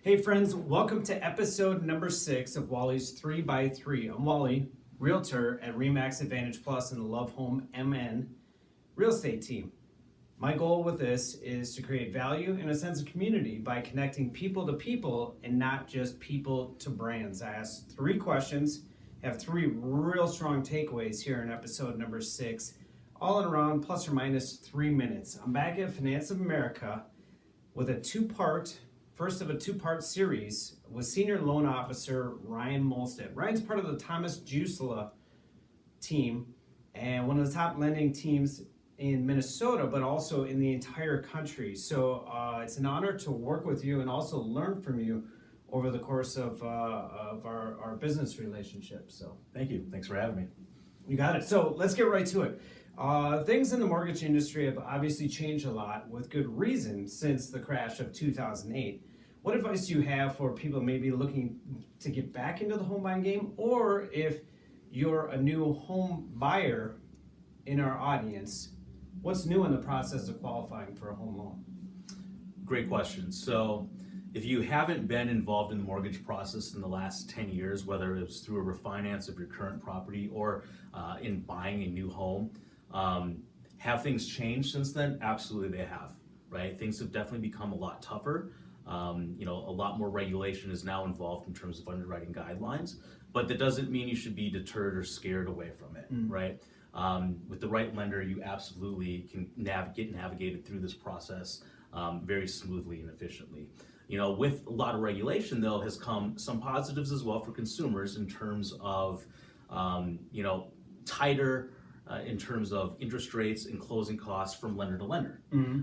Hey friends, welcome to episode number 6 of Wally's 3x3. I'm Wally, realtor at RE/MAX Advantage Plus and the Love Home MN real estate team. My goal with this is to create value and a sense of community by connecting people to people and not just people to brands. I asked 3 questions, have 3 real strong takeaways here in episode number 6, all in around plus or minus 3 minutes. I'm back at Finance of America with a first of a two-part series with Senior Loan Officer Ryan Molstad. Ryan's part of the Thomas Jusela team and one of the top lending teams in Minnesota, but also in the entire country. So it's an honor to work with you and also learn from you over the course of our business relationship. So thank you. Thanks for having me. You got it. So let's get right to it. Things in the mortgage industry have obviously changed a lot with good reason since the crash of 2008. What advice do you have for people maybe looking to get back into the home buying game, or if you're a new home buyer in our audience, what's new in the process of qualifying for a home loan? Great question. So if you haven't been involved in the mortgage process in the last 10 years, whether it was through a refinance of your current property or in buying a new home, have things changed since then? Absolutely they have, right? Things have definitely become a lot tougher. A lot more regulation is now involved in terms of underwriting guidelines, but that doesn't mean you should be deterred or scared away from it, right? With the right lender, you absolutely can get navigated through this process very smoothly and efficiently. With a lot of regulation, though, has come some positives as well for consumers in terms of, tighter in terms of interest rates and closing costs from lender to lender,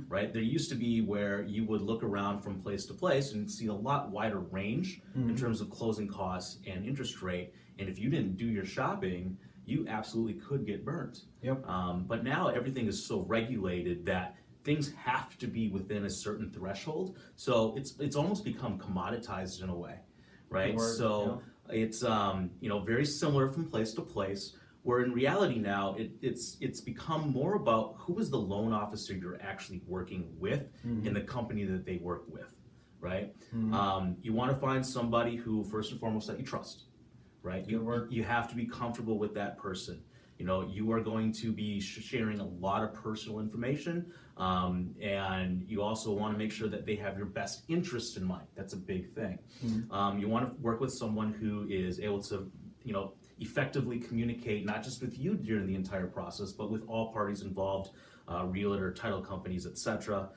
right? There used to be where you would look around from place to place and see a lot wider range in terms of closing costs and interest rate. And if you didn't do your shopping, you absolutely could get burnt. Yep. But now everything is so regulated that things have to be within a certain threshold. So it's almost become commoditized in a way, right? It's very similar from place to place. Where in reality now, it's become more about who is the loan officer you're actually working with in the company that they work with, right? You want to find somebody who, first and foremost, that you trust, right? You have to be comfortable with that person. You are going to be sharing a lot of personal information, and you also want to make sure that they have your best interest in mind. That's a big thing. You want to work with someone who is able to, effectively communicate not just with you during the entire process, but with all parties involved, realtor, title companies, etc.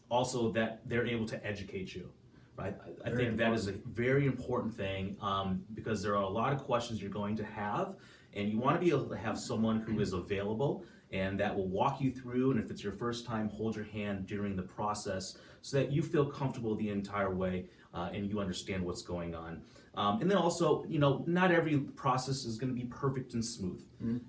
Also, that they're able to educate you, right? I think that is a very important thing because there are a lot of questions you're going to have, and you want to be able to have someone who is available and that will walk you through, and if it's your first time, hold your hand during the process so that you feel comfortable the entire way and you understand what's going on. And then also, not every process is going to be perfect and smooth,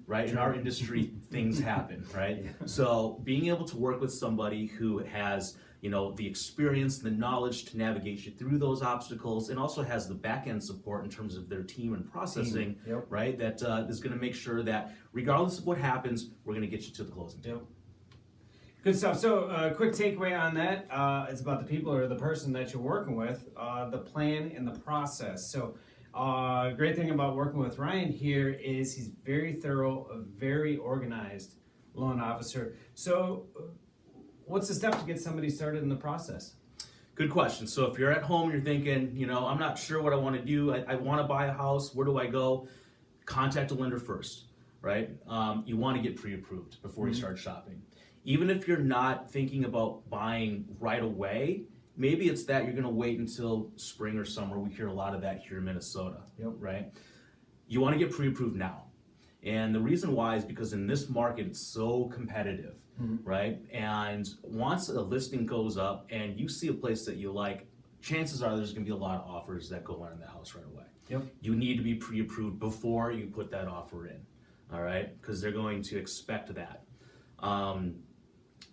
right? In our industry, things happen, right? Yeah. So being able to work with somebody who has, the experience, the knowledge to navigate you through those obstacles, and also has the back-end support in terms of their team and processing, right? That is going to make sure that regardless of what happens, we're going to get you to the closing table. Good stuff. So quick takeaway on that, it's about the people or the person that you're working with, the plan and the process. So great thing about working with Ryan here is he's very thorough, a very organized loan officer. So what's the step to get somebody started in the process? Good question. So if you're at home, you're thinking, I'm not sure what I want to do. I want to buy a house. Where do I go? Contact a lender first, right? You want to get pre-approved before you start shopping. Even if you're not thinking about buying right away, maybe it's that you're going to wait until spring or summer. We hear a lot of that here in Minnesota, right? You want to get pre-approved now. And the reason why is because in this market, it's so competitive, right? And once a listing goes up and you see a place that you like, chances are there's going to be a lot of offers that go on the house right away. You need to be pre-approved before you put that offer in, all right? Because they're going to expect that.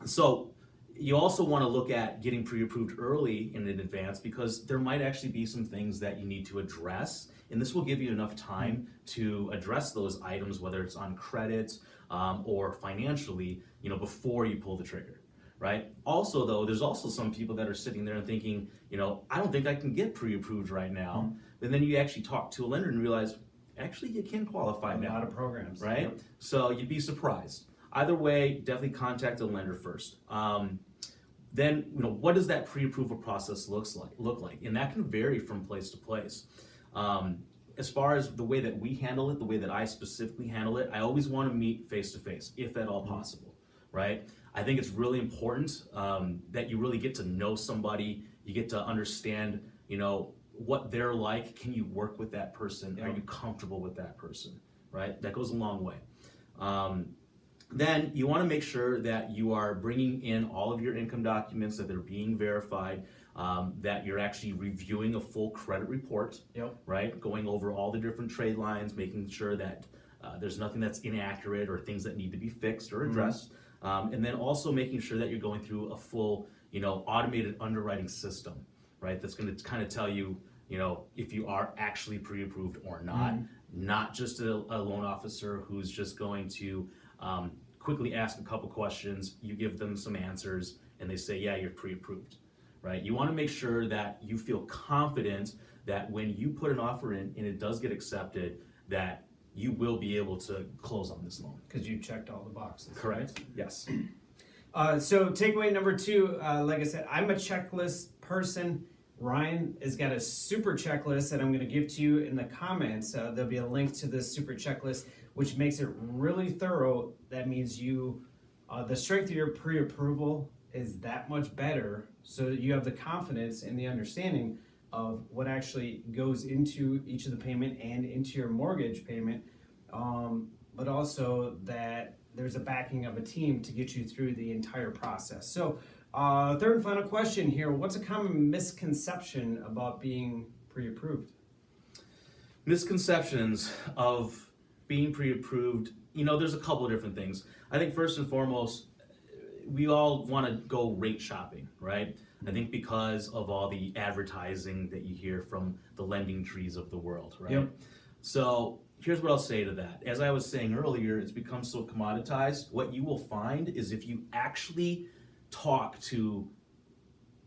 So you also want to look at getting pre-approved early in advance because there might actually be some things that you need to address, and this will give you enough time to address those items, whether it's on credit or financially, before you pull the trigger, right? Also, though, there's also some people that are sitting there and thinking, I don't think I can get pre-approved right now. And then you actually talk to a lender and realize, actually, you can qualify now. A lot of programs. Right? Yep. So you'd be surprised. Either way, definitely contact a lender first. Then, what does that pre-approval process look like? And that can vary from place to place. As far as the way that we handle it, the way that I specifically handle it, I always want to meet face to face, if at all possible, right? I think it's really important that you really get to know somebody. You get to understand, what they're like. Can you work with that person? Are you comfortable with that person, right? That goes a long way. Then you want to make sure that you are bringing in all of your income documents, that they're being verified, that you're actually reviewing a full credit report, right? Going over all the different trade lines, making sure that there's nothing that's inaccurate or things that need to be fixed or addressed. And then also making sure that you're going through a full, automated underwriting system, right? That's going to kind of tell you, if you are actually pre-approved or not, not just a loan officer who's just going to quickly ask a couple questions, you give them some answers, and they say, yeah, you're pre-approved, right? You want to make sure that you feel confident that when you put an offer in and it does get accepted, that you will be able to close on this loan. Because you checked all the boxes. Correct. Right? Yes. So takeaway number 2, like I said, I'm a checklist person. Ryan has got a super checklist that I'm going to give to you in the comments. There'll be a link to this super checklist, which makes it really thorough. That means the strength of your pre-approval is that much better, so that you have the confidence and the understanding of what actually goes into each of the payment and into your mortgage payment, but also that there's a backing of a team to get you through the entire process. So third and final question here, what's a common misconception about being pre-approved? Misconceptions of being pre-approved, there's a couple of different things. I think first and foremost, we all want to go rate shopping, right? I think because of all the advertising that you hear from the lending trees of the world, right? Yep. So here's what I'll say to that. As I was saying earlier, it's become so commoditized. What you will find is if you actually talk to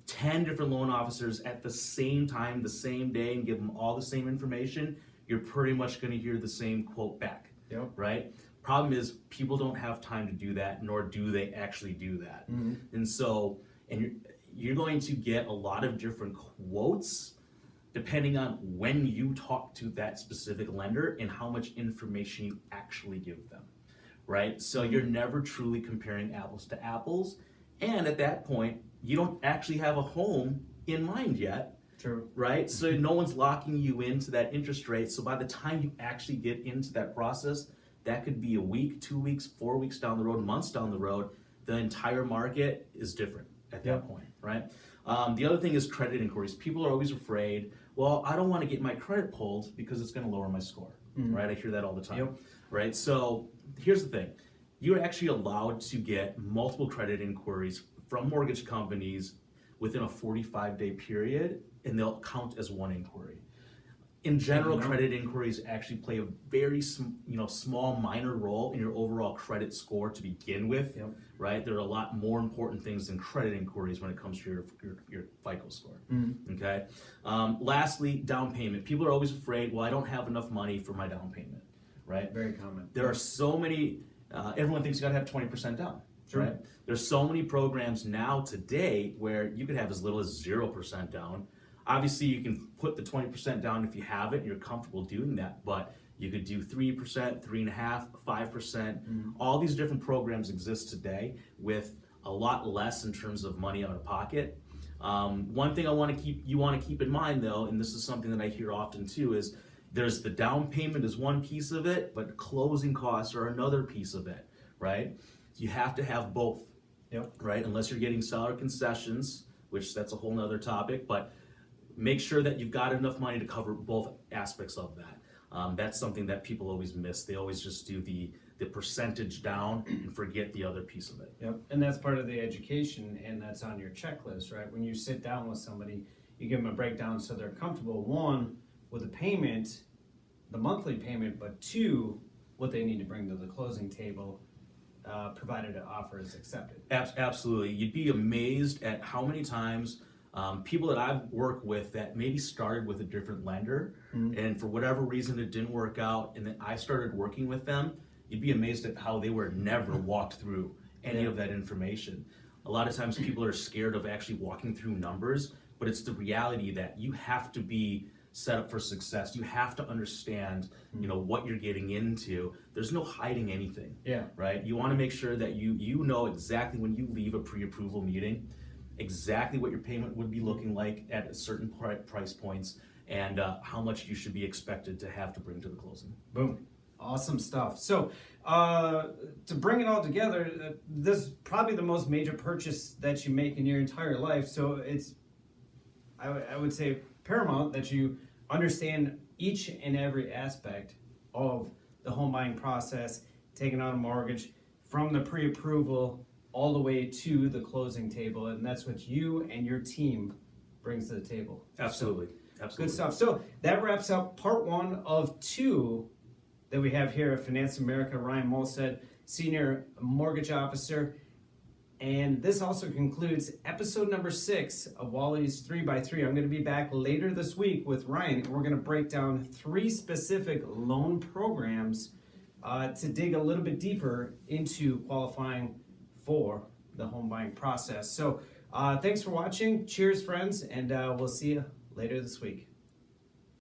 10 different loan officers at the same time, the same day, and give them all the same information, you're pretty much going to hear the same quote back, right? Problem is, people don't have time to do that, nor do they actually do that. And so, you're going to get a lot of different quotes depending on when you talk to that specific lender and how much information you actually give them, right? So you're never truly comparing apples to apples. And at that point, you don't actually have a home in mind yet. True. Right? So no one's locking you into that interest rate. So by the time you actually get into that process, that could be a week, 2 weeks, 4 weeks down the road, months down the road. The entire market is different at that point, right? The other thing is credit inquiries. People are always afraid, well, I don't want to get my credit pulled because it's going to lower my score, right? I hear that all the time, right? So here's the thing. You're actually allowed to get multiple credit inquiries from mortgage companies within a 45-day period, and they'll count as one inquiry. In general, credit inquiries actually play a very small, minor role in your overall credit score to begin with, right? There are a lot more important things than credit inquiries when it comes to your FICO score, okay? Lastly, down payment. People are always afraid, well, I don't have enough money for my down payment, right? Very common. There are so many, everyone thinks you gotta have 20% down, right? There's so many programs now today where you could have as little as 0% down. Obviously, you can put the 20% down if you have it and you're comfortable doing that, but you could do 3%, 3.5%, 5%. All these different programs exist today with a lot less in terms of money out of pocket. One thing you want to keep in mind though, and this is something that I hear often too, is there's the down payment is one piece of it, but closing costs are another piece of it, right? You have to have both, right? Unless you're getting seller concessions, which that's a whole nother topic, but make sure that you've got enough money to cover both aspects of that. That's something that people always miss. They always just do the percentage down and forget the other piece of it. And that's part of the education, and that's on your checklist, right? When you sit down with somebody, you give them a breakdown so they're comfortable, one, with the payment, the monthly payment, but two, what they need to bring to the closing table provided an offer is accepted. Absolutely. You'd be amazed at how many times people that I've worked with that maybe started with a different lender, and for whatever reason it didn't work out, and then I started working with them, you'd be amazed at how they were never walked through any of that information. A lot of times people are scared of actually walking through numbers, but it's the reality that you have to be set up for success. You have to understand, what you're getting into. There's no hiding anything. Yeah. Right? You want to make sure that you know exactly when you leave a pre-approval meeting, exactly what your payment would be looking like at certain price points, and how much you should be expected to have to bring to the closing. Boom. Awesome stuff. So to bring it all together, this is probably the most major purchase that you make in your entire life. So it's, I would say, paramount that you understand each and every aspect of the home buying process, taking out a mortgage, from the pre-approval all the way to the closing table. And that's what you and your team brings to the table. Absolutely. Good stuff. So that wraps up part 1 of 2 that we have here at Finance America. Ryan Molstad, Senior Mortgage Officer. And this also concludes episode number 6 of Wally's 3x3. I'm going to be back later this week with Ryan, and we're going to break down 3 specific loan programs to dig a little bit deeper into qualifying for the home buying process. So thanks for watching. Cheers, friends, and we'll see you later this week.